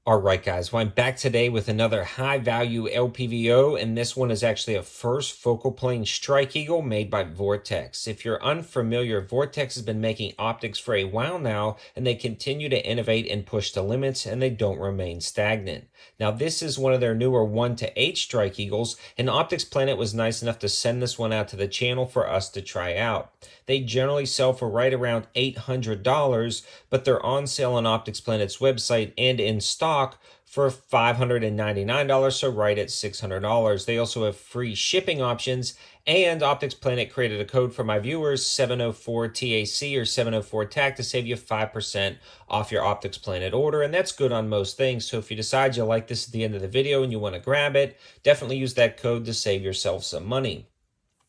Alright guys, well I'm back today with another high value LPVO, and this one is actually a first focal plane strike eagle made by Vortex. If you're unfamiliar, Vortex has been making optics for a while now, and they continue to innovate and push the limits, and they don't remain stagnant. Now this is one of their newer 1-8 strike eagles, and Optics Planet was nice enough to send this one out to the channel for us to try out. They generally sell for right around $800, but they're on sale on Optics Planet's website and in stock for $599, so right at $600. They also have free shipping options, and Optics Planet created a code for my viewers, 704TAC or 704TAC, to save you 5% off your Optics Planet order, and that's good on most things. So if you decide you like this at the end of the video and you want to grab it, definitely use that code to save yourself some money.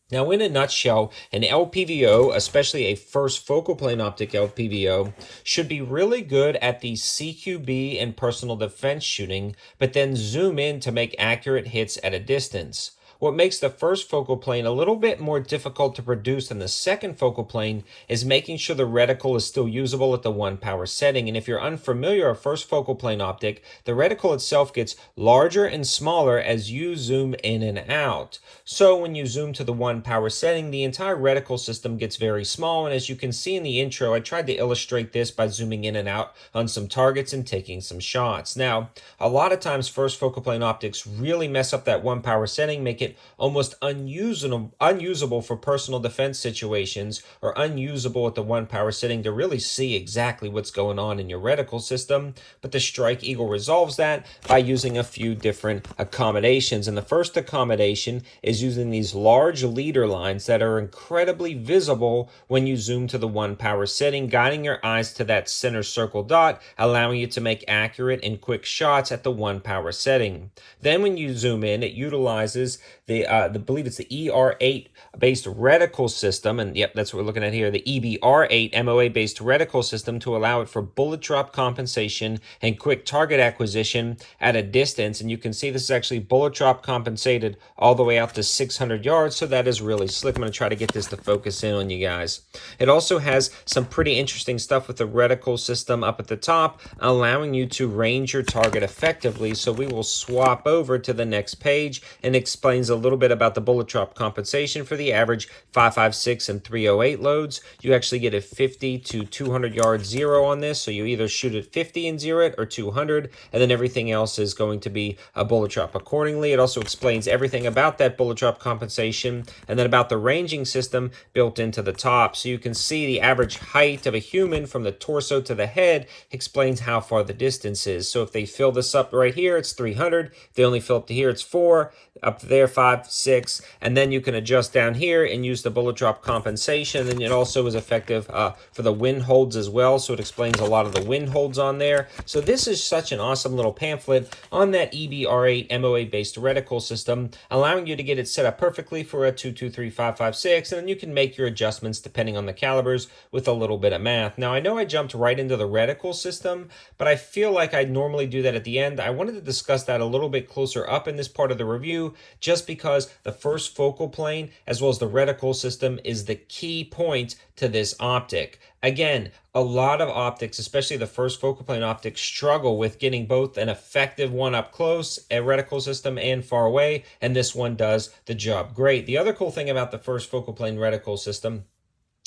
Now, in a nutshell, an LPVO, especially a first focal plane optic LPVO, should be really good at the CQB and personal defense shooting, but then zoom in to make accurate hits at a distance. What makes the first focal plane a little bit more difficult to produce than the second focal plane is making sure the reticle is still usable at the 1 power setting. And if you're unfamiliar with first focal plane optic, the reticle itself gets larger and smaller as you zoom in and out. So when you zoom to the 1 power setting, the entire reticle system gets very small. And as you can see in the intro, I tried to illustrate this by zooming in and out on some targets and taking some shots. Now, a lot of times first focal plane optics really mess up that 1 power setting, make it almost unusable for personal defense situations, or unusable at the 1 power setting to really see exactly what's going on in your reticle system. But the Strike Eagle resolves that by using a few different accommodations. And the first accommodation is using these large leader lines that are incredibly visible when you zoom to the 1 power setting, guiding your eyes to that center circle dot, allowing you to make accurate and quick shots at the 1 power setting. Then when you zoom in, it utilizes I believe it's the ER8 based reticle system, and yep, that's what we're looking at here, the EBR8 MOA based reticle system, to allow it for bullet drop compensation and quick target acquisition at a distance. And you can see this is actually bullet drop compensated all the way out to 600 yards, so that is really slick. I'm going to try to get this to focus in on you guys. It also has some pretty interesting stuff with the reticle system up at the top, allowing you to range your target effectively. So we will swap over to the next page, and explains a little bit about the bullet drop compensation for the average 5.56 and 308 loads. You actually get a 50 to 200 yard zero on this, so you either shoot at 50 and zero it, or 200, and then everything else is going to be a bullet drop accordingly. It also explains everything about that bullet drop compensation, and then about the ranging system built into the top. So you can see the average height of a human from the torso to the head explains how far the distance is. So if they fill this up right here, it's 300. If they only fill up to here, it's 4. Up there, 5, 6, and then you can adjust down here and use the bullet drop compensation. And it also is effective for the wind holds as well, so it explains a lot of the wind holds on there. So this is such an awesome little pamphlet on that EBR8 MOA based reticle system, allowing you to get it set up perfectly for a 223, 5.56, and then you can make your adjustments depending on the calibers with a little bit of math. Now I know I jumped right into the reticle system, but I feel like I normally do that at the end. I wanted to discuss that a little bit closer up in this part of the review, just because the first focal plane as well as the reticle system is the key point to this optic. Again, a lot of optics, especially the first focal plane optics, struggle with getting both an effective one up close, a reticle system, and far away, and this one does the job great. The other cool thing about the first focal plane reticle system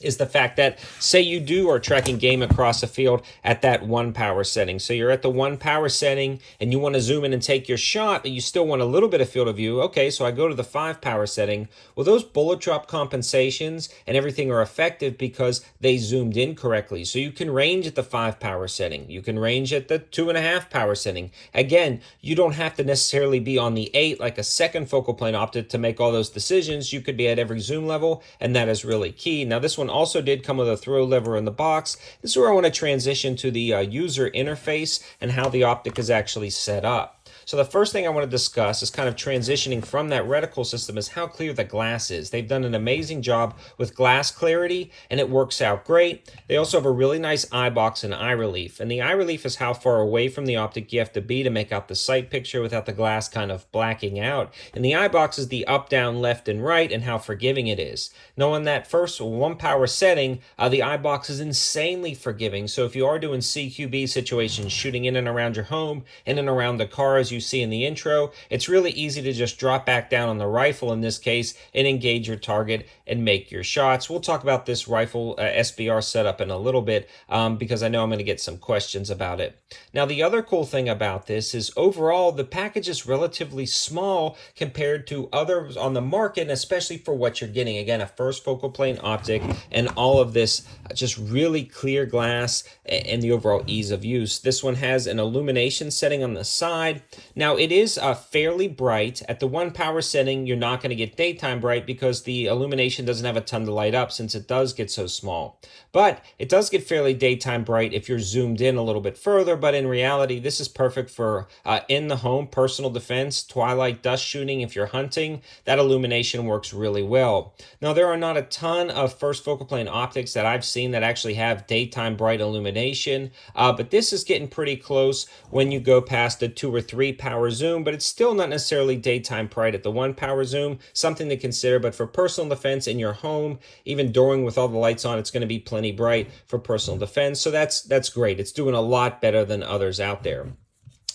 is the fact that, say you are tracking game across a field at that 1 power setting. So you're at the 1 power setting and you want to zoom in and take your shot, but you still want a little bit of field of view. Okay, so I go to the 5 power setting. Well, those bullet drop compensations and everything are effective because they zoomed in correctly. So you can range at the 5 power setting. You can range at the 2.5 power setting. Again, you don't have to necessarily be on the 8 like a second focal plane optic to make all those decisions. You could be at every zoom level, and that is really key. Now, this one also did come with a throw lever in the box. This is where I want to transition to the user interface and how the optic is actually set up. So the first thing I want to discuss is kind of transitioning from that reticle system is how clear the glass is. They've done an amazing job with glass clarity, and it works out great. They also have a really nice eye box and eye relief. And the eye relief is how far away from the optic you have to be to make out the sight picture without the glass kind of blacking out. And the eye box is the up, down, left, and right, and how forgiving it is. Now, on that first 1-power setting, the eye box is insanely forgiving. So if you are doing CQB situations, shooting in and around your home, in and around the car as you see in the intro, it's really easy to just drop back down on the rifle in this case and engage your target and make your shots. We'll talk about this rifle SBR setup in a little bit because I know I'm going to get some questions about it. Now, the other cool thing about this is overall the package is relatively small compared to others on the market, and especially for what you're getting. Again, a first focal plane optic and all of this just really clear glass and the overall ease of use. This one has an illumination setting on the side. Now, it is fairly bright. At the 1-power setting, you're not going to get daytime bright because the illumination doesn't have a ton to light up since it does get so small. But it does get fairly daytime bright if you're zoomed in a little bit further, but in reality, this is perfect for in the home, personal defense, twilight dust shooting. If you're hunting, that illumination works really well. Now, there are not a ton of first focal plane optics that I've seen that actually have daytime bright illumination, but this is getting pretty close when you go past a 2 or 3 power zoom, but it's still not necessarily daytime bright at the 1-power zoom, something to consider. But for personal defense in your home, even during with all the lights on, it's going to be plenty bright for personal defense. So that's great. It's doing a lot better than others out there.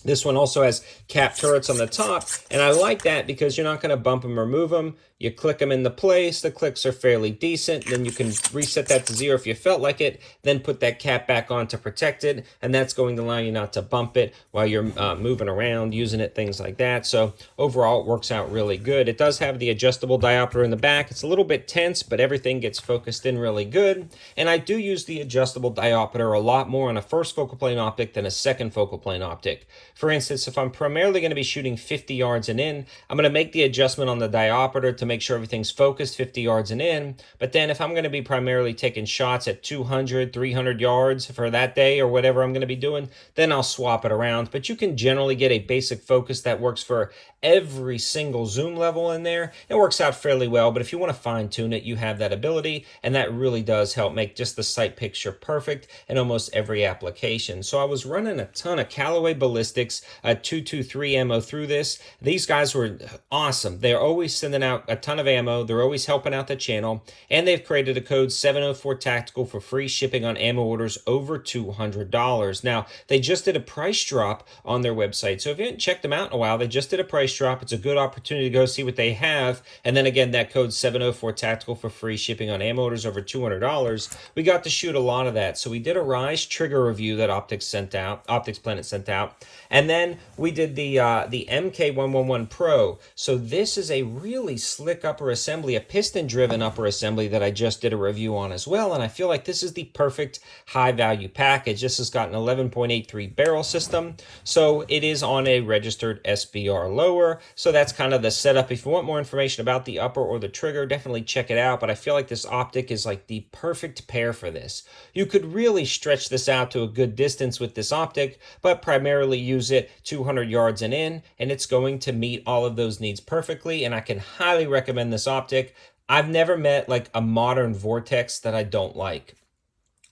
This one also has cap turrets on the top, and I like that because you're not going to bump them or move them. You click them into place. The clicks are fairly decent. Then you can reset that to 0 if you felt like it, then put that cap back on to protect it, and that's going to allow you not to bump it while you're moving around, using it, things like that. So overall, it works out really good. It does have the adjustable diopter in the back. It's a little bit tense, but everything gets focused in really good. And I do use the adjustable diopter a lot more on a first focal plane optic than a second focal plane optic. For instance, if I'm primarily going to be shooting 50 yards and in, I'm going to make the adjustment on the diopter to make sure everything's focused 50 yards and in. But then if I'm going to be primarily taking shots at 200, 300 yards for that day or whatever I'm going to be doing, then I'll swap it around. But you can generally get a basic focus that works for every single zoom level in there. It works out fairly well, but if you want to fine tune it, you have that ability, and that really does help make just the sight picture perfect in almost every application. So I was running a ton of Callaway Ballistics 223 ammo through this. These guys were awesome. They're always sending out a ton of ammo. They're always helping out the channel, and they've created a code 704 Tactical for free shipping on ammo orders over $200. Now, they just did a price drop on their website, so if you haven't checked them out in a while, they just did a price drop. It's a good opportunity to go see what they have. And then again, that code 704 Tactical for free shipping on ammo orders over $200. We got to shoot a lot of that. So we did a Rise trigger review that Optics Planet sent out. And then we did the MK111 Pro. So this is a really slick upper assembly, a piston-driven upper assembly that I just did a review on as well. And I feel like this is the perfect high-value package. This has got an 11.83 barrel system. So it is on a registered SBR lower. So that's kind of the setup. If you want more information about the upper or the trigger, definitely check it out. But I feel like this optic is like the perfect pair for this. You could really stretch this out to a good distance with this optic, but primarily use it 200 yards and in, and it's going to meet all of those needs perfectly. And I can highly recommend this optic. I've never met like a modern Vortex that I don't like.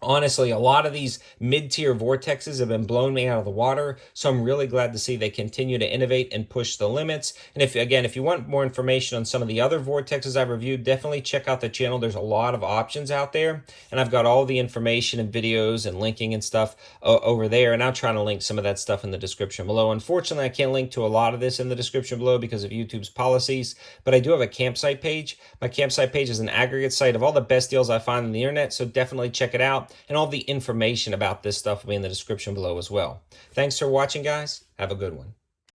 Honestly, a lot of these mid-tier Vortexes have been blown me out of the water, so I'm really glad to see they continue to innovate and push the limits. And if you want more information on some of the other Vortexes I've reviewed, definitely check out the channel. There's a lot of options out there, and I've got all the information and videos and linking and stuff over there, and I'll try to link some of that stuff in the description below. Unfortunately, I can't link to a lot of this in the description below because of YouTube's policies, but I do have a campsite page. My campsite page is an aggregate site of all the best deals I find on the internet, so definitely check it out. And all the information about this stuff will be in the description below as well. Thanks for watching, guys. Have a good one.